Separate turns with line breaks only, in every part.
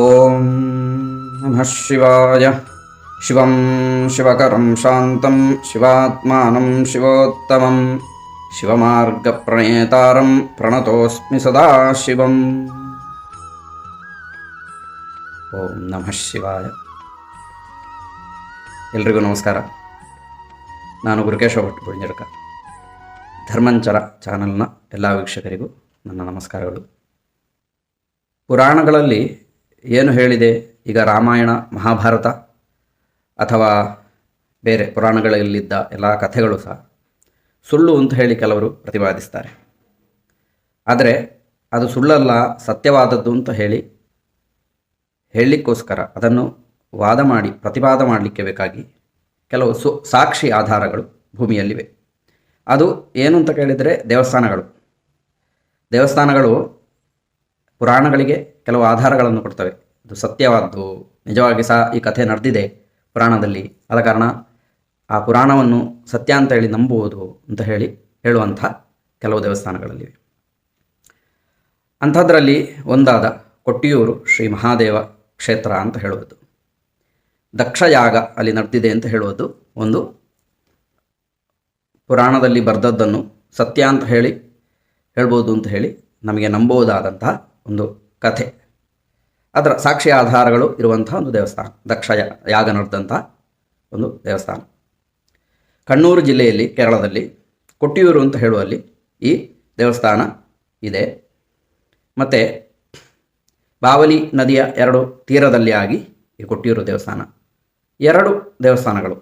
ಓಂ ನಮಃ ಶಿವಾಯ. ಶಿವಂ ಶಿವಕರಂ ಶಾಂತಂ ಶಿವಾತ್ಮಾನಂ ಶಿವೋತ್ತಮಂ ಶಿವಮಾರ್ಗಪ್ರಣೇತಾರಂ ಪ್ರಣತೋಸ್ಮಿ ಸದಾ ಶಿವಂ. ಓಂ ನಮಃ ಶಿವಾಯ. ಎಲ್ರಿಗೂ ನಮಸ್ಕಾರ. ನಾನು ಗುರುಕೇಶವ ಭಟ್ ಬುಳಿಂಜಡ್ಕ. ಧರ್ಮಂಚರ ಚಾನಲ್ನ ಎಲ್ಲ ವೀಕ್ಷಕರಿಗೂ ನನ್ನ ನಮಸ್ಕಾರಗಳು. ಪುರಾಣಗಳಲ್ಲಿ ಏನು ಹೇಳಿದೆ, ಈಗ ರಾಮಾಯಣ ಮಹಾಭಾರತ ಅಥವಾ ಬೇರೆ ಪುರಾಣಗಳಲ್ಲಿದ್ದ ಎಲ್ಲ ಕಥೆಗಳು ಸಹ ಸುಳ್ಳು ಅಂತ ಹೇಳಿ ಕೆಲವರು ಪ್ರತಿಪಾದಿಸ್ತಾರೆ. ಆದರೆ ಅದು ಸುಳ್ಳಲ್ಲ, ಸತ್ಯವಾದದ್ದು ಅಂತ ಹೇಳಲಿಕ್ಕೋಸ್ಕರ ಅದನ್ನು ವಾದ ಮಾಡಿ ಪ್ರತಿಪಾದ ಮಾಡಲಿಕ್ಕೆ ಬೇಕಾಗಿ ಕೆಲವು ಸಾಕ್ಷಿ ಆಧಾರಗಳು ಭೂಮಿಯಲ್ಲಿವೆ. ಅದು ಏನು ಅಂತ ಕೇಳಿದರೆ ದೇವಸ್ಥಾನಗಳು ಪುರಾಣಗಳಿಗೆ ಕೆಲವು ಆಧಾರಗಳನ್ನು ಕೊಡ್ತವೆ. ಇದು ಸತ್ಯವಾದ್ದು, ನಿಜವಾಗಿ ಸಹ ಈ ಕಥೆ ನಡೆದಿದೆ ಪುರಾಣದಲ್ಲಿ, ಆದ ಕಾರಣ ಆ ಪುರಾಣವನ್ನು ಸತ್ಯ ಅಂತ ಹೇಳಿ ನಂಬುವುದು ಅಂತ ಹೇಳುವಂಥ ಕೆಲವು ದೇವಸ್ಥಾನಗಳಲ್ಲಿವೆ. ಅಂಥದ್ರಲ್ಲಿ ಒಂದಾದ ಕೊಟ್ಟಿಯೂರು ಶ್ರೀ ಮಹಾದೇವ ಕ್ಷೇತ್ರ ಅಂತ ಹೇಳುವುದು, ದಕ್ಷಯಾಗ ಅಲ್ಲಿ ನಡೆದಿದೆ ಅಂತ ಹೇಳುವುದು ಒಂದು ಪುರಾಣದಲ್ಲಿ ಬರೆದದ್ದನ್ನು ಸತ್ಯ ಅಂತ ಹೇಳ್ಬೋದು ಅಂತ ನಮಗೆ ನಂಬುವುದಾದಂತಹ ಒಂದು ಕಥೆ. ಅದರ ಸಾಕ್ಷಿ ಆಧಾರಗಳು ಇರುವಂತಹ ಒಂದು ದೇವಸ್ಥಾನ, ಯಾಗ ನಡೆದಂತಹ ಒಂದು ದೇವಸ್ಥಾನ. ಕಣ್ಣೂರು ಜಿಲ್ಲೆಯಲ್ಲಿ, ಕೇರಳದಲ್ಲಿ ಕೊಟ್ಟಿಯೂರು ಅಂತ ಹೇಳುವಲ್ಲಿ ಈ ದೇವಸ್ಥಾನ ಇದೆ. ಮತ್ತು ಬಾವಲಿ ನದಿಯ ಎರಡು ತೀರದಲ್ಲಿ ಆಗಿ ಈ ಕೊಟ್ಟಿಯೂರು ದೇವಸ್ಥಾನ, ಎರಡು ದೇವಸ್ಥಾನಗಳು,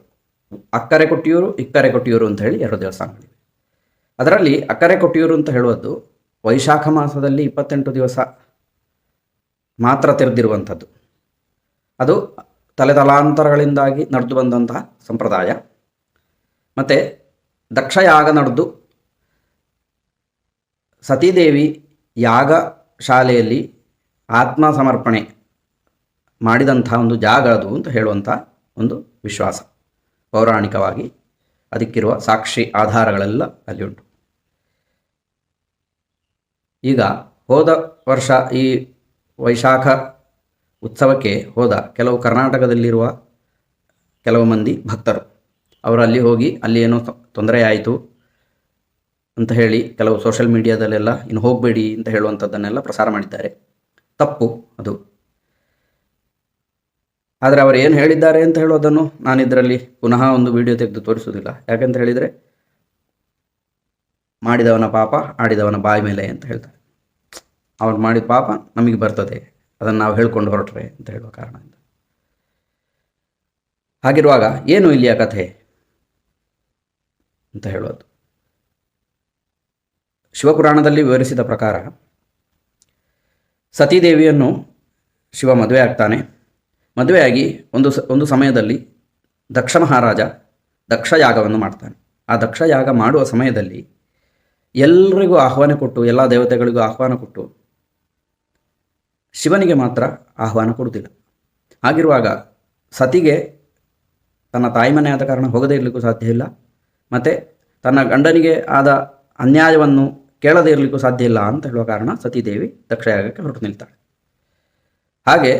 ಅಕ್ಕರೆ ಕೊಟ್ಟಿಯೂರು ಇಕ್ಕರೆ ಕೊಟ್ಟಿಯೂರು ಅಂತ ಹೇಳಿ ಎರಡು ದೇವಸ್ಥಾನಗಳಿವೆ. ಅದರಲ್ಲಿ ಅಕ್ಕರೆ ಕೊಟ್ಟಿಯೂರು ಅಂತ ಹೇಳುವುದು ವೈಶಾಖ ಮಾಸದಲ್ಲಿ 28 ದಿವಸ ಮಾತ್ರ ತೆರೆದಿರುವಂಥದ್ದು. ಅದು ತಲೆತಲಾಂತರಗಳಿಂದಾಗಿ ನಡೆದು ಬಂದಂತಹ ಸಂಪ್ರದಾಯ. ಮತ್ತು ದಕ್ಷಯಾಗ ನಡೆದು ಸತೀದೇವಿ ಯಾಗ ಶಾಲೆಯಲ್ಲಿ ಆತ್ಮ ಸಮರ್ಪಣೆ ಮಾಡಿದಂಥ ಒಂದು ಜಾಗ ಅದು ಅಂತ ಹೇಳುವಂಥ ಒಂದು ವಿಶ್ವಾಸ. ಪೌರಾಣಿಕವಾಗಿ ಅದಕ್ಕಿರುವ ಸಾಕ್ಷಿ ಆಧಾರಗಳೆಲ್ಲ ಅಲ್ಲಿ ಉಂಟು. ಈಗ ಹೋದ ವರ್ಷ ಈ ವೈಶಾಖ ಉತ್ಸವಕ್ಕೆ ಹೋದ ಕೆಲವು ಕರ್ನಾಟಕದಲ್ಲಿರುವ ಕೆಲವು ಮಂದಿ ಭಕ್ತರು ಅವರು ಅಲ್ಲಿ ಹೋಗಿ ಅಲ್ಲಿ ಏನೋ ತೊಂದರೆ ಆಯಿತು ಅಂತ ಹೇಳಿ ಕೆಲವು ಸೋಷಿಯಲ್ ಮೀಡಿಯಾದಲ್ಲೆಲ್ಲ ಇನ್ನು ಹೋಗಬೇಡಿ ಅಂತ ಹೇಳುವಂಥದ್ದನ್ನೆಲ್ಲ ಪ್ರಸಾರ ಮಾಡಿದ್ದಾರೆ. ತಪ್ಪು ಅದು. ಆದರೆ ಅವರು ಏನು ಹೇಳಿದ್ದಾರೆ ಅಂತ ಹೇಳೋದನ್ನು ನಾನು ಇದರಲ್ಲಿ ಪುನಃ ಒಂದು ವಿಡಿಯೋ ತೆಗೆದು ತೋರಿಸೋದಿಲ್ಲ. ಯಾಕಂತ ಹೇಳಿದರೆ ಮಾಡಿದವನ ಪಾಪ ಆಡಿದವನ ಬಾಯಿ ಮೇಲೆ ಅಂತ ಹೇಳ್ತಾರೆ. ಅವ್ರು ಮಾಡಿದ ಪಾಪ ನಮಗೆ ಬರ್ತದೆ, ಅದನ್ನು ನಾವು ಹೇಳ್ಕೊಂಡು ಹೊರಟ್ರೆ ಅಂತ ಹೇಳುವ ಕಾರಣದಿಂದ. ಹಾಗಿರುವಾಗ ಏನು ಇಲ್ಲಿಯ ಕಥೆ ಅಂತ ಹೇಳೋದು, ಶಿವಪುರಾಣದಲ್ಲಿ ವಿವರಿಸಿದ ಪ್ರಕಾರ ಸತೀದೇವಿಯನ್ನು ಶಿವ ಮದುವೆ ಆಗ್ತಾನೆ. ಮದುವೆಯಾಗಿ ಒಂದು ಸಮಯದಲ್ಲಿ ದಕ್ಷ ಮಹಾರಾಜ ದಕ್ಷಯಾಗವನ್ನು ಮಾಡ್ತಾನೆ. ಆ ದಕ್ಷಯಾಗ ಮಾಡುವ ಸಮಯದಲ್ಲಿ ಎಲ್ಲರಿಗೂ ಆಹ್ವಾನ ಕೊಟ್ಟು, ಎಲ್ಲ ದೇವತೆಗಳಿಗೂ ಆಹ್ವಾನ ಕೊಟ್ಟು ಶಿವನಿಗೆ ಮಾತ್ರ ಆಹ್ವಾನ ಕೊಡುವುದಿಲ್ಲ. ಹಾಗಿರುವಾಗ ಸತಿಗೆ ತನ್ನ ತಾಯಿ ಮನೆ ಆದ ಕಾರಣ ಹೋಗದೇ ಇರಲಿಕ್ಕೂ ಸಾಧ್ಯ ಇಲ್ಲ, ಮತ್ತು ತನ್ನ ಗಂಡನಿಗೆ ಆದ ಅನ್ಯಾಯವನ್ನು ಕೇಳದೇ ಇರಲಿಕ್ಕೂ ಸಾಧ್ಯ ಇಲ್ಲ ಅಂತ ಹೇಳುವ ಕಾರಣ ಸತೀದೇವಿ ದಕ್ಷಯಾಗಕ್ಕೆ ಹೊರಟು ನಿಲ್ತಾಳೆ. ಹಾಗೆ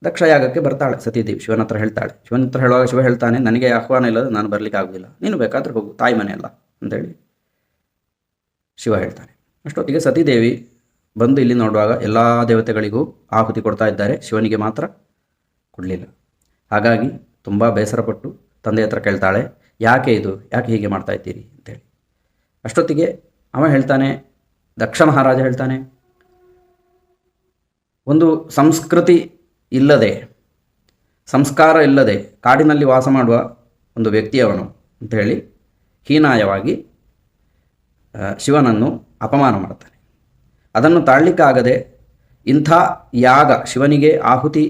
ದಕ್ಷಯಾಗಕ್ಕೆ ಬರ್ತಾಳೆ ಸತೀದೇವಿ, ಶಿವನ ಹತ್ರ ಹೇಳ್ತಾಳೆ. ಶಿವನ ಹತ್ರ ಹೇಳುವಾಗ ಶಿವ ಹೇಳ್ತಾನೆ, ನನಗೆ ಆಹ್ವಾನ ಇಲ್ಲದ ನಾನು ಬರಲಿಕ್ಕೆ ಆಗೋದಿಲ್ಲ, ನೀನು ಬೇಕಾದ್ರೆ ಹೋಗು, ತಾಯಿ ಮನೆ ಅಲ್ಲ ಅಂತೇಳಿ ಶಿವ ಹೇಳ್ತಾನೆ. ಅಷ್ಟೊತ್ತಿಗೆ ಸತೀದೇವಿ ಬಂದು ಇಲ್ಲಿ ನೋಡುವಾಗ ಎಲ್ಲ ದೇವತೆಗಳಿಗೂ ಆಹುತಿ ಕೊಡ್ತಾ ಇದ್ದಾರೆ, ಶಿವನಿಗೆ ಮಾತ್ರ ಕೊಡಲಿಲ್ಲ. ಹಾಗಾಗಿ ತುಂಬ ಬೇಸರಪಟ್ಟು ತಂದೆ ಹತ್ರ ಕೇಳ್ತಾಳೆ, ಯಾಕೆ ಹೀಗೆ ಮಾಡ್ತಾ ಇದ್ದೀರಿ ಅಂತೇಳಿ. ಅಷ್ಟೊತ್ತಿಗೆ ಅವ ಹೇಳ್ತಾನೆ, ದಕ್ಷ ಮಹಾರಾಜ ಹೇಳ್ತಾನೆ, ಒಂದು ಸಂಸ್ಕೃತಿ ಇಲ್ಲದೆ, ಸಂಸ್ಕಾರ ಇಲ್ಲದೆ ಕಾಡಿನಲ್ಲಿ ವಾಸ ಮಾಡುವ ಒಂದು ವ್ಯಕ್ತಿಯವನು ಅಂತ ಹೇಳಿ ಹೀನಾಯವಾಗಿ ಶಿವನನ್ನು ಅಪಮಾನ ಮಾಡ್ತಾನೆ. ಅದನ್ನು ತಾಳಲಿಕ್ಕಾಗದೆ ಇಂಥ ಯಾಗ, ಶಿವನಿಗೆ ಆಹುತಿ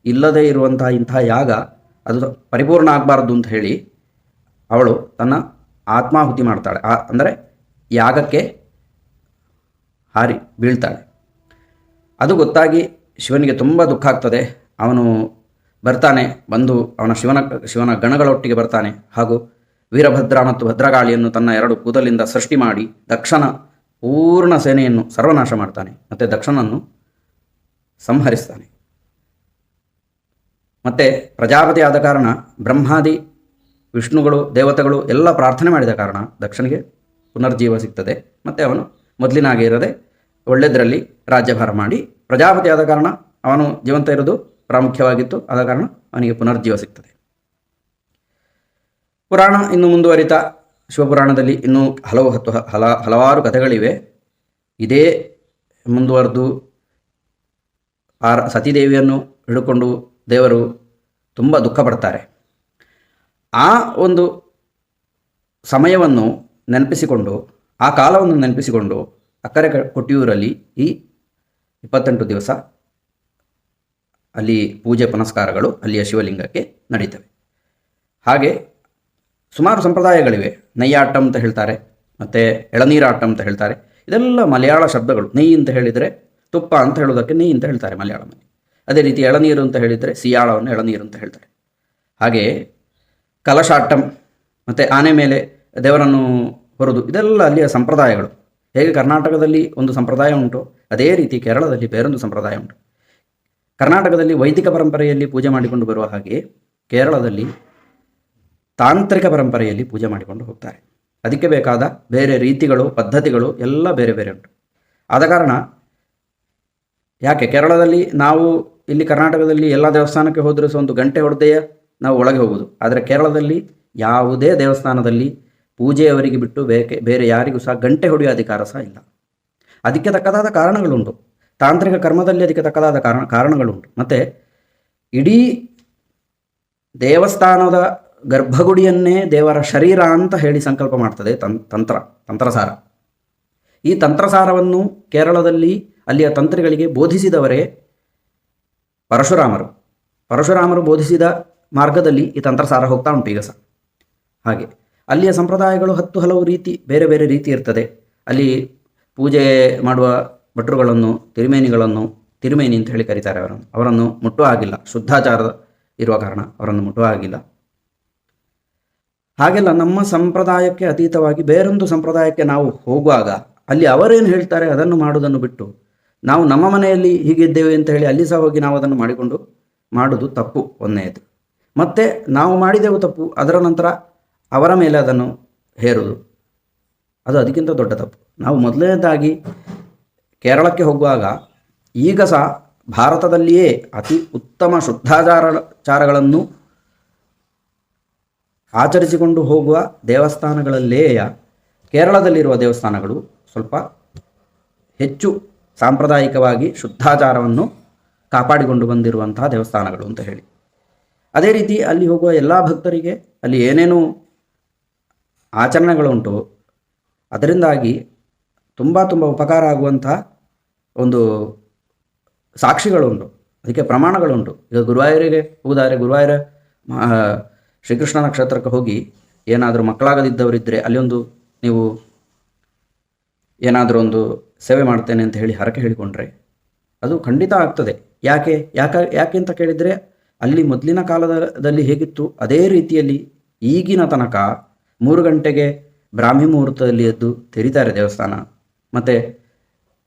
ಇಲ್ಲದೇ ಇರುವಂತಹ ಇಂಥ ಯಾಗ ಅದು ಪರಿಪೂರ್ಣ ಆಗಬಾರ್ದು ಅಂತ ಹೇಳಿ ಅವಳು ತನ್ನ ಆತ್ಮಾಹುತಿ ಮಾಡ್ತಾಳೆ. ಅಂದರೆ ಯಾಗಕ್ಕೆ ಹಾರಿ ಬೀಳ್ತಾಳೆ. ಅದು ಗೊತ್ತಾಗಿ ಶಿವನಿಗೆ ತುಂಬ ದುಃಖ ಆಗ್ತದೆ. ಅವನು ಬರ್ತಾನೆ, ಬಂದು ಶಿವನ ಗಣಗಳೊಟ್ಟಿಗೆ ಬರ್ತಾನೆ, ಹಾಗೂ ವೀರಭದ್ರ ಮತ್ತು ಭದ್ರಕಾಳಿಯನ್ನು ತನ್ನ 2 ಕೂದಲಿಂದ ಸೃಷ್ಟಿ ಮಾಡಿ ದಕ್ಷನ ಪೂರ್ಣ ಸೇನೆಯನ್ನು ಸರ್ವನಾಶ ಮಾಡ್ತಾನೆ ಮತ್ತು ದಕ್ಷನನ್ನು ಸಂಹರಿಸ್ತಾನೆ. ಮತ್ತು ಪ್ರಜಾಪತಿ ಆದ ಕಾರಣ ಬ್ರಹ್ಮಾದಿ ವಿಷ್ಣುಗಳು ದೇವತೆಗಳು ಎಲ್ಲ ಪ್ರಾರ್ಥನೆ ಮಾಡಿದ ಕಾರಣ ದಕ್ಷನಿಗೆ ಪುನರ್ಜೀವ ಸಿಗ್ತದೆ. ಮತ್ತು ಅವನು ಮೊದಲಿನಾಗೆ ಇರದೆ ಒಳ್ಳೆಯದರಲ್ಲಿ ರಾಜ್ಯಭಾರ ಮಾಡಿ ಪ್ರಜಾಪತಿ ಆದ ಕಾರಣ ಅವನು ಜೀವಂತ ಇರೋದು ಪ್ರಾಮುಖ್ಯವಾಗಿತ್ತು. ಆದ ಕಾರಣ ಅವನಿಗೆ ಪುನರ್ಜೀವ ಸಿಗ್ತದೆ. ಪುರಾಣ ಇನ್ನು ಮುಂದುವರಿತಾ ಶಿವಪುರಾಣದಲ್ಲಿ ಇನ್ನೂ ಹಲವಾರು ಕಥೆಗಳಿವೆ. ಇದೇ ಮುಂದುವರೆದು ಸತೀದೇವಿಯನ್ನು ಹಿಡ್ಕೊಂಡು ದೇವರು ತುಂಬ ದುಃಖ ಪಡ್ತಾರೆ. ಆ ಒಂದು ಸಮಯವನ್ನು ನೆನಪಿಸಿಕೊಂಡು, ಆ ಕಾಲವನ್ನು ನೆನಪಿಸಿಕೊಂಡು ಅಕ್ಕರೆ ಕೊಟ್ಟಿಯೂರಲ್ಲಿ ಈ 28 ದಿವಸ ಅಲ್ಲಿ ಪೂಜೆ ಪುನಸ್ಕಾರಗಳು ಅಲ್ಲಿಯ ಶಿವಲಿಂಗಕ್ಕೆ ನಡೀತವೆ. ಹಾಗೆ ಸುಮಾರು ಸಂಪ್ರದಾಯಗಳಿವೆ. ನೈಯಾಟಂ ಅಂತ ಹೇಳ್ತಾರೆ, ಮತ್ತು ಎಳನೀರಾಟಂ ಅಂತ ಹೇಳ್ತಾರೆ. ಇದೆಲ್ಲ ಮಲಯಾಳ ಶಬ್ದಗಳು. ನೆಯ್ಯಿ ಅಂತ ಹೇಳಿದರೆ ತುಪ್ಪ ಅಂತ ಹೇಳೋದಕ್ಕೆ ನೆಯ್ಯಿ ಅಂತ ಹೇಳ್ತಾರೆ ಮಲಯಾಳಮಲ್ಲಿ. ಅದೇ ರೀತಿ ಎಳನೀರು ಅಂತ ಹೇಳಿದರೆ ಸಿಯಾಳವನ್ನು ಎಳನೀರು ಅಂತ ಹೇಳ್ತಾರೆ. ಹಾಗೆ ಕಲಶಾಟಂ ಮತ್ತು ಆನೆ ಮೇಲೆ ದೇವರನ್ನು ಹೊರದು, ಇದೆಲ್ಲ ಅಲ್ಲಿಯ ಸಂಪ್ರದಾಯಗಳು. ಹೇಗೆ ಕರ್ನಾಟಕದಲ್ಲಿ ಒಂದು ಸಂಪ್ರದಾಯ ಉಂಟು, ಅದೇ ರೀತಿ ಕೇರಳದಲ್ಲಿ ಬೇರೊಂದು ಸಂಪ್ರದಾಯ ಉಂಟು. ಕರ್ನಾಟಕದಲ್ಲಿ ವೈದಿಕ ಪರಂಪರೆಯಲ್ಲಿ ಪೂಜೆ ಮಾಡಿಕೊಂಡು ಬರುವ ಹಾಗೆ ಕೇರಳದಲ್ಲಿ ತಾಂತ್ರಿಕ ಪರಂಪರೆಯಲ್ಲಿ ಪೂಜೆ ಮಾಡಿಕೊಂಡು ಹೋಗ್ತಾರೆ. ಅದಕ್ಕೆ ಬೇಕಾದ ಬೇರೆ ರೀತಿಗಳು, ಪದ್ಧತಿಗಳು ಎಲ್ಲ ಬೇರೆ ಬೇರೆ ಉಂಟು. ಆದ ಕಾರಣ ಯಾಕೆ ಕೇರಳದಲ್ಲಿ ನಾವು ಇಲ್ಲಿ ಕರ್ನಾಟಕದಲ್ಲಿ ಎಲ್ಲ ದೇವಸ್ಥಾನಕ್ಕೆ ಹೋದರೂ ಸಹ ಒಂದು ಗಂಟೆ ಹೊಡೆದೆಯೇ ನಾವು ಒಳಗೆ ಹೋಗೋದು. ಆದರೆ ಕೇರಳದಲ್ಲಿ ಯಾವುದೇ ದೇವಸ್ಥಾನದಲ್ಲಿ ಪೂಜೆಯವರಿಗೆ ಬಿಟ್ಟು ಬೇರೆ ಯಾರಿಗೂ ಸಹ ಗಂಟೆ ಹೊಡೆಯುವ ಅಧಿಕಾರ ಸಹ ಇಲ್ಲ. ಅದಕ್ಕೆ ತಕ್ಕದಾದ ಕಾರಣಗಳುಂಟು. ತಾಂತ್ರಿಕ ಕರ್ಮದಲ್ಲಿ ಅದಕ್ಕೆ ತಕ್ಕದಾದ ಕಾರಣಗಳುಂಟು. ಮತ್ತು ಇಡೀ ದೇವಸ್ಥಾನದ ಗರ್ಭಗುಡಿಯನ್ನೇ ದೇವರ ಶರೀರ ಅಂತ ಹೇಳಿ ಸಂಕಲ್ಪ ಮಾಡ್ತದೆ ತಂತ್ರಸಾರ. ಈ ತಂತ್ರಸಾರವನ್ನು ಕೇರಳದಲ್ಲಿ ಅಲ್ಲಿಯ ತಂತ್ರಿಗಳಿಗೆ ಬೋಧಿಸಿದವರೇ ಪರಶುರಾಮರು ಬೋಧಿಸಿದ ಮಾರ್ಗದಲ್ಲಿ ಈ ತಂತ್ರಸಾರ ಹೋಗ್ತಾ ಉಂಟು ಈಗ ಸಹ. ಹಾಗೆ ಅಲ್ಲಿಯ ಸಂಪ್ರದಾಯಗಳು ಹಲವು ರೀತಿ, ಬೇರೆ ಬೇರೆ ರೀತಿ ಇರ್ತದೆ. ಅಲ್ಲಿ ಪೂಜೆ ಮಾಡುವ ಭಟ್ರುಗಳನ್ನು, ತಿರುಮೇನಿ ಅಂತ ಹೇಳಿ ಕರೀತಾರೆ. ಅವರನ್ನು ಮುಟ್ಟುವ ಹಾಗಿಲ್ಲ. ಶುದ್ಧಾಚಾರ ಇರುವ ಕಾರಣ ಅವರನ್ನು ಮುಟ್ಟುವ ಹಾಗಿಲ್ಲ. ಹಾಗೆಲ್ಲ ನಮ್ಮ ಸಂಪ್ರದಾಯಕ್ಕೆ ಅತೀತವಾಗಿ ಬೇರೊಂದು ಸಂಪ್ರದಾಯಕ್ಕೆ ನಾವು ಹೋಗುವಾಗ ಅಲ್ಲಿ ಅವರೇನು ಹೇಳ್ತಾರೆ ಅದನ್ನು ಮಾಡುವುದನ್ನು ಬಿಟ್ಟು ನಾವು ನಮ್ಮ ಮನೆಯಲ್ಲಿ ಹೀಗಿದ್ದೇವೆ ಅಂತ ಹೇಳಿ ಅಲ್ಲಿ ಸಹ ಹೋಗಿ ನಾವು ಅದನ್ನು ಮಾಡೋದು ತಪ್ಪು ಒಂದನೇದು. ಮತ್ತು ನಾವು ಮಾಡಿದೆವು ತಪ್ಪು, ಅದರ ನಂತರ ಅವರ ಮೇಲೆ ಅದನ್ನು ಹೇರುವುದು ಅದು ಅದಕ್ಕಿಂತ ದೊಡ್ಡ ತಪ್ಪು. ನಾವು ಮೊದಲನೇದಾಗಿ ಕೇರಳಕ್ಕೆ ಹೋಗುವಾಗ ಈಗ ಸಹ ಭಾರತದಲ್ಲಿಯೇ ಅತಿ ಉತ್ತಮ ಶುದ್ಧಾಚಾರಗಳನ್ನು ಆಚರಿಸಿಕೊಂಡು ಹೋಗುವ ದೇವಸ್ಥಾನಗಳಲ್ಲೇ ಕೇರಳದಲ್ಲಿರುವ ದೇವಸ್ಥಾನಗಳು ಸ್ವಲ್ಪ ಹೆಚ್ಚು ಸಾಂಪ್ರದಾಯಿಕವಾಗಿ ಶುದ್ಧಾಚಾರವನ್ನು ಕಾಪಾಡಿಕೊಂಡು ಬಂದಿರುವಂತಹ ದೇವಸ್ಥಾನಗಳು ಅಂತ ಹೇಳಿ. ಅದೇ ರೀತಿ ಅಲ್ಲಿ ಹೋಗುವ ಎಲ್ಲ ಭಕ್ತರಿಗೆ ಅಲ್ಲಿ ಏನೇನು ಆಚರಣೆಗಳುಂಟು ಅದರಿಂದಾಗಿ ತುಂಬ ಉಪಕಾರ ಆಗುವಂತಹ ಒಂದು ಸಾಕ್ಷಿಗಳುಂಟು, ಅದಕ್ಕೆ ಪ್ರಮಾಣಗಳುಂಟು. ಈಗ ಗುರುವಾಯೂರಿಗೆ ಹೋದಾರೆ, ಗುರುವಾಯೂರ ಶ್ರೀಕೃಷ್ಣ ನಕ್ಷತ್ರಕ್ಕೆ ಹೋಗಿ ಏನಾದರೂ ಮಕ್ಕಳಾಗದಿದ್ದವರಿದ್ದರೆ ಅಲ್ಲಿ ನೀವು ಏನಾದರೂ ಒಂದು ಸೇವೆ ಮಾಡ್ತೇನೆ ಅಂತ ಹೇಳಿ ಹರಕೆ ಹೇಳಿಕೊಂಡ್ರೆ ಅದು ಖಂಡಿತ ಆಗ್ತದೆ. ಯಾಕೆ ಅಂತ ಕೇಳಿದರೆ ಅಲ್ಲಿ ಮೊದಲಿನ ಕಾಲದಲ್ಲಿ ಹೇಗಿತ್ತು ಅದೇ ರೀತಿಯಲ್ಲಿ ಈಗಿನ ತನಕ 3 ಗಂಟೆಗೆ ಬ್ರಾಹ್ಮಿ ಮುಹೂರ್ತದಲ್ಲಿ ಎದ್ದು ತೆರೀತಾರೆ ದೇವಸ್ಥಾನ. ಮತ್ತು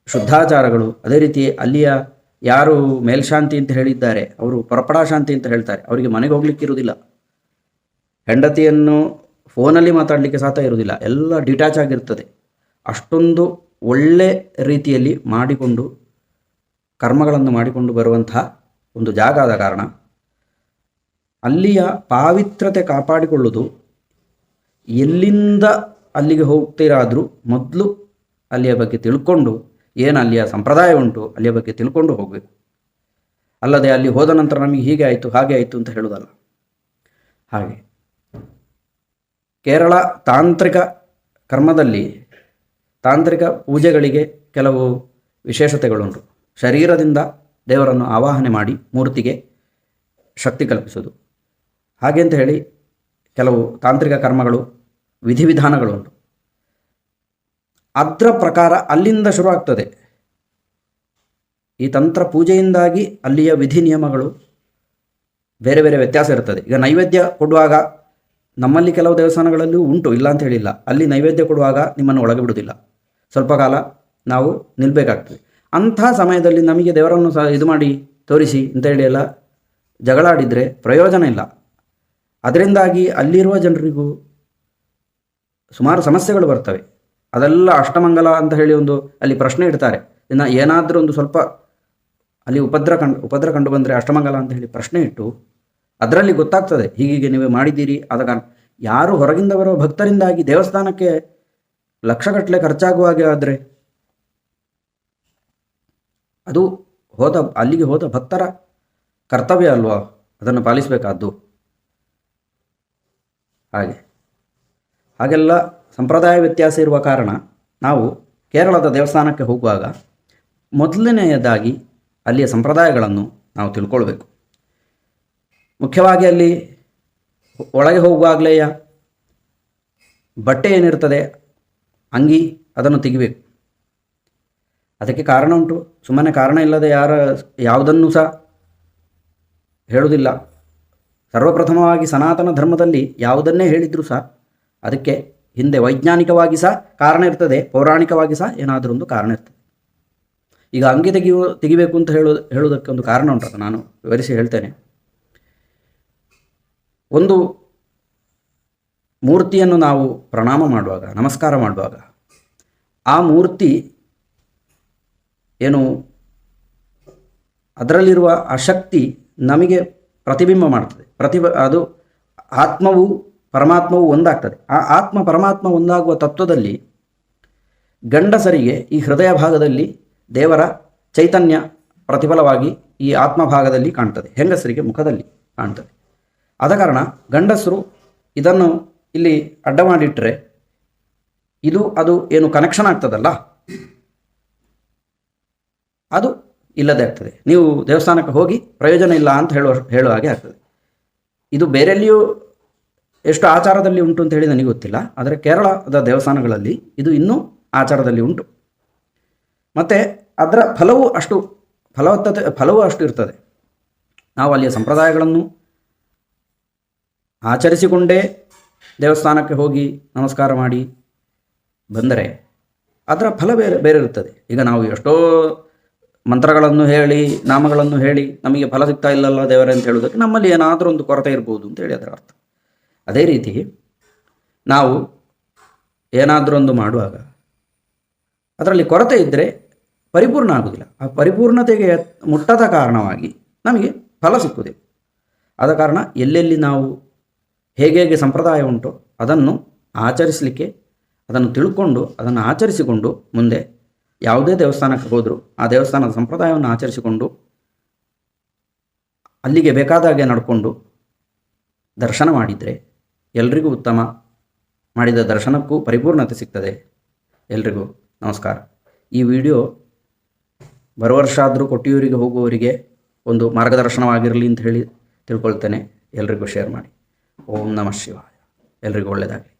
ಶುದ್ಧಾಚಾರಗಳು ಅದೇ ರೀತಿ ಅಲ್ಲಿಯ ಯಾರು ಮೇಲ್ಶಾಂತಿ ಅಂತ ಹೇಳಿದ್ದಾರೆ ಅವರು ಪರಪಡಾ ಶಾಂತಿ ಅಂತ ಹೇಳ್ತಾರೆ. ಅವರಿಗೆ ಮನೆಗೆ ಹೋಗ್ಲಿಕ್ಕಿರುವುದಿಲ್ಲ, ಹೆಂಡತಿಯನ್ನು ಫೋನಲ್ಲಿ ಮಾತಾಡಲಿಕ್ಕೆ ಸಾಥ ಇರುವುದಿಲ್ಲ, ಎಲ್ಲ ಡಿಟ್ಯಾಚ್ ಆಗಿರ್ತದೆ. ಅಷ್ಟೊಂದು ಒಳ್ಳೆ ರೀತಿಯಲ್ಲಿ ಕರ್ಮಗಳನ್ನು ಮಾಡಿಕೊಂಡು ಬರುವಂತಹ ಒಂದು ಜಾಗ ಆದ ಕಾರಣ ಅಲ್ಲಿಯ ಪಾವಿತ್ರತೆ ಕಾಪಾಡಿಕೊಳ್ಳುವುದು. ಎಲ್ಲಿಂದ ಅಲ್ಲಿಗೆ ಹೋಗ್ತೀರಾದರೂ ಮೊದಲು ಅಲ್ಲಿಯ ಬಗ್ಗೆ ತಿಳ್ಕೊಂಡು, ಏನು ಅಲ್ಲಿಯ ಸಂಪ್ರದಾಯ ಉಂಟು ಅಲ್ಲಿಯ ಬಗ್ಗೆ ತಿಳ್ಕೊಂಡು ಹೋಗಬೇಕು. ಅಲ್ಲದೆ ಅಲ್ಲಿ ಹೋದ ನಂತರ ನಮಗೆ ಹೀಗೆ ಆಯಿತು ಹಾಗೆ ಆಯಿತು ಅಂತ ಹೇಳುವುದಲ್ಲ. ಹಾಗೆ ಕೇರಳ ತಾಂತ್ರಿಕ ಕರ್ಮದಲ್ಲಿ, ತಾಂತ್ರಿಕ ಪೂಜೆಗಳಿಗೆ ಕೆಲವು ವಿಶೇಷತೆಗಳುಂಟು. ಶರೀರದಿಂದ ದೇವರನ್ನು ಆವಾಹನೆ ಮಾಡಿ ಮೂರ್ತಿಗೆ ಶಕ್ತಿ ಕಲ್ಪಿಸುವುದು. ಹಾಗೆ ಅಂತ ಹೇಳಿ ಕೆಲವು ತಾಂತ್ರಿಕ ಕರ್ಮಗಳು, ವಿಧಿವಿಧಾನಗಳುಂಟು. ಅದರ ಪ್ರಕಾರ ಅಲ್ಲಿಂದ ಶುರುವಾಗ್ತದೆ. ಈ ತಂತ್ರ ಪೂಜೆಯಿಂದಾಗಿ ಅಲ್ಲಿಯ ವಿಧಿ ನಿಯಮಗಳು ಬೇರೆ ಬೇರೆ ವ್ಯತ್ಯಾಸ ಇರ್ತದೆ. ಈಗ ನೈವೇದ್ಯ ಕೊಡುವಾಗ ನಮ್ಮಲ್ಲಿ ಕೆಲವು ದೇವಸ್ಥಾನಗಳಲ್ಲೂ ಉಂಟು, ಇಲ್ಲ ಅಂತ ಹೇಳಿಲ್ಲ. ಅಲ್ಲಿ ನೈವೇದ್ಯ ಕೊಡುವಾಗ ನಿಮ್ಮನ್ನು ಒಳಗೆ ಬಿಡುವುದಿಲ್ಲ, ಸ್ವಲ್ಪ ಕಾಲ ನಾವು ನಿಲ್ಲಬೇಕಾಗ್ತದೆ. ಅಂಥ ಸಮಯದಲ್ಲಿ ನಮಗೆ ದೇವರನ್ನು ಸಹ ಇದು ಮಾಡಿ ತೋರಿಸಿ ಅಂತ ಹೇಳಿ ಎಲ್ಲ ಜಗಳಾಡಿದರೆ ಪ್ರಯೋಜನ ಇಲ್ಲ. ಅದರಿಂದಾಗಿ ಅಲ್ಲಿರುವ ಜನರಿಗೂ ಸುಮಾರು ಸಮಸ್ಯೆಗಳು ಬರ್ತವೆ. ಅದೆಲ್ಲ ಅಷ್ಟಮಂಗಲ ಅಂತ ಹೇಳಿ ಒಂದು ಅಲ್ಲಿ ಪ್ರಶ್ನೆ ಇಡ್ತಾರೆ. ಇನ್ನು ಏನಾದರೂ ಒಂದು ಸ್ವಲ್ಪ ಅಲ್ಲಿ ಉಪದ್ರ ಕಂಡು ಬಂದರೆ ಅಷ್ಟಮಂಗಲ ಅಂತ ಹೇಳಿ ಪ್ರಶ್ನೆ ಇಟ್ಟು ಅದರಲ್ಲಿ ಗೊತ್ತಾಗ್ತದೆ ಹೀಗೆ ನೀವು ಮಾಡಿದ್ದೀರಿ. ಆದ ಕಾರಣ ಯಾರು ಹೊರಗಿಂದ ಬರುವ ಭಕ್ತರಿಂದಾಗಿ ದೇವಸ್ಥಾನಕ್ಕೆ ಲಕ್ಷಗಟ್ಟಲೆ ಖರ್ಚಾಗುವಾಗೆ ಆದರೆ ಅದು ಅಲ್ಲಿಗೆ ಹೋದ ಭಕ್ತರ ಕರ್ತವ್ಯ ಅಲ್ವಾ, ಅದನ್ನು ಪಾಲಿಸಬೇಕಾದ್ದು. ಹಾಗೆಲ್ಲ ಸಂಪ್ರದಾಯ ವ್ಯತ್ಯಾಸ ಇರುವ ಕಾರಣ ನಾವು ಕೇರಳದ ದೇವಸ್ಥಾನಕ್ಕೆ ಹೋಗುವಾಗ ಮೊದಲನೆಯದಾಗಿ ಅಲ್ಲಿಯ ಸಂಪ್ರದಾಯಗಳನ್ನು ನಾವು ತಿಳ್ಕೊಳ್ಬೇಕು. ಮುಖ್ಯವಾಗಿ ಅಲ್ಲಿ ಒಳಗೆ ಹೋಗುವಾಗಲೇ ಬಟ್ಟೆ ಏನಿರ್ತದೆ, ಅಂಗಿ, ಅದನ್ನು ತೆಗಿಬೇಕು. ಅದಕ್ಕೆ ಕಾರಣ ಉಂಟು. ಸುಮ್ಮನೆ ಕಾರಣ ಇಲ್ಲದೆ ಯಾವುದನ್ನು ಸಹ ಹೇಳುವುದಿಲ್ಲ. ಸರ್ವಪ್ರಥಮವಾಗಿ ಸನಾತನ ಧರ್ಮದಲ್ಲಿ ಯಾವುದನ್ನೇ ಹೇಳಿದರೂ ಸಹ ಅದಕ್ಕೆ ಹಿಂದೆ ವೈಜ್ಞಾನಿಕವಾಗಿ ಸಹ ಕಾರಣ ಇರ್ತದೆ, ಪೌರಾಣಿಕವಾಗಿ ಸಹ ಏನಾದರೂ ಒಂದು ಕಾರಣ ಇರ್ತದೆ. ಈಗ ಅಂಗಿ ತೆಗಿಬೇಕು ಅಂತ ಹೇಳುವುದಕ್ಕೆ ಒಂದು ಕಾರಣ ಉಂಟು, ನಾನು ವಿವರಿಸಿ ಹೇಳ್ತೇನೆ. ಒಂದು ಮೂರ್ತಿಯನ್ನು ನಾವು ಪ್ರಣಾಮ ಮಾಡುವಾಗ, ನಮಸ್ಕಾರ ಮಾಡುವಾಗ, ಆ ಮೂರ್ತಿ ಏನು ಅದರಲ್ಲಿರುವ ಆ ಶಕ್ತಿ ನಮಗೆ ಪ್ರತಿಬಿಂಬ ಮಾಡ್ತದೆ. ಅದು ಆತ್ಮವು ಪರಮಾತ್ಮವು ಒಂದಾಗ್ತದೆ. ಆ ಆತ್ಮ ಪರಮಾತ್ಮ ಒಂದಾಗುವ ತತ್ವದಲ್ಲಿ ಗಂಡಸರಿಗೆ ಈ ಹೃದಯ ಭಾಗದಲ್ಲಿ ದೇವರ ಚೈತನ್ಯ ಪ್ರತಿಫಲವಾಗಿ ಈ ಆತ್ಮ ಭಾಗದಲ್ಲಿ ಕಾಣ್ತದೆ, ಹೆಂಗಸರಿಗೆ ಮುಖದಲ್ಲಿ ಕಾಣ್ತದೆ. ಆದ ಕಾರಣ ಗಂಡಸರು ಇದನ್ನು ಇಲ್ಲಿ ಅಡ್ಡ ಮಾಡಿಟ್ಟರೆ ಅದು ಏನು ಕನೆಕ್ಷನ್ ಆಗ್ತದಲ್ಲ, ಅದು ಇಲ್ಲದೆ ಆಗ್ತದೆ. ನೀವು ದೇವಸ್ಥಾನಕ್ಕೆ ಹೋಗಿ ಪ್ರಯೋಜನ ಇಲ್ಲ ಅಂತ ಹೇಳುವ ಹಾಗೆ ಆಗ್ತದೆ. ಇದು ಬೇರೆಲ್ಲಿಯೂ ಎಷ್ಟು ಆಚಾರದಲ್ಲಿ ಉಂಟು ಅಂತ ಹೇಳಿ ನನಗೆ ಗೊತ್ತಿಲ್ಲ, ಆದರೆ ಕೇರಳದ ದೇವಸ್ಥಾನಗಳಲ್ಲಿ ಇದು ಇನ್ನೂ ಆಚಾರದಲ್ಲಿ ಉಂಟು. ಮತ್ತು ಅದರ ಫಲವೂ ಅಷ್ಟು ಇರ್ತದೆ. ನಾವು ಅಲ್ಲಿಯ ಸಂಪ್ರದಾಯಗಳನ್ನು ಆಚರಿಸಿಕೊಂಡೇ ದೇವಸ್ಥಾನಕ್ಕೆ ಹೋಗಿ ನಮಸ್ಕಾರ ಮಾಡಿ ಬಂದರೆ ಅದರ ಫಲ ಬೇರೆ ಇರ್ತದೆ. ಈಗ ನಾವು ಎಷ್ಟೋ ಮಂತ್ರಗಳನ್ನು ಹೇಳಿ, ನಾಮಗಳನ್ನು ಹೇಳಿ ನಮಗೆ ಫಲ ಸಿಗ್ತಾ ಇಲ್ಲಲ್ಲ ದೇವರೇ ಅಂತ ಹೇಳೋದಕ್ಕೆ ನಮ್ಮಲ್ಲಿ ಏನಾದರೂ ಒಂದು ಕೊರತೆ ಇರ್ಬೋದು ಅಂತೇಳಿ ಅದರ ಅರ್ಥ. ಅದೇ ರೀತಿ ನಾವು ಏನಾದರೂ ಒಂದು ಮಾಡುವಾಗ ಅದರಲ್ಲಿ ಕೊರತೆ ಇದ್ದರೆ ಪರಿಪೂರ್ಣ ಆಗುವುದಿಲ್ಲ. ಆ ಪರಿಪೂರ್ಣತೆಗೆ ಮುಟ್ಟದ ಕಾರಣವಾಗಿ ನಮಗೆ ಫಲ ಸಿಕ್ಕುವುದಿಲ್ಲ. ಆದ ಕಾರಣ ಎಲ್ಲೆಲ್ಲಿ ನಾವು ಹೇಗೆ ಸಂಪ್ರದಾಯ ಉಂಟೋ ಅದನ್ನು ಆಚರಿಸಲಿಕ್ಕೆ, ಅದನ್ನು ತಿಳ್ಕೊಂಡು ಅದನ್ನು ಆಚರಿಸಿಕೊಂಡು ಮುಂದೆ ಯಾವುದೇ ದೇವಸ್ಥಾನಕ್ಕೆ ಹೋದರೂ ಆ ದೇವಸ್ಥಾನದ ಸಂಪ್ರದಾಯವನ್ನು ಆಚರಿಸಿಕೊಂಡು ಅಲ್ಲಿಗೆ ಬೇಕಾದಾಗೆ ನಡ್ಕೊಂಡು ದರ್ಶನ ಮಾಡಿದರೆ ಎಲ್ರಿಗೂ ಉತ್ತಮ. ಮಾಡಿದ ದರ್ಶನಕ್ಕೂ ಪರಿಪೂರ್ಣತೆ ಸಿಗ್ತದೆ. ಎಲ್ರಿಗೂ ನಮಸ್ಕಾರ. ಈ ವಿಡಿಯೋ ಬರುವ ವರ್ಷ ಆದರೂ ಕೊಟ್ಟಿಯೂರಿಗೆ ಹೋಗುವವರಿಗೆ ಒಂದು ಮಾರ್ಗದರ್ಶನವಾಗಿರಲಿ ಅಂತ ಹೇಳಿ ತಿಳ್ಕೊಳ್ತೇನೆ. ಎಲ್ರಿಗೂ ಶೇರ್ ಮಾಡಿ. ಓಂ ನಮಃ ಶಿವಾಯ. ಎಲ್ರಿಗೂ ಒಳ್ಳೆಯದಾಗಲಿ.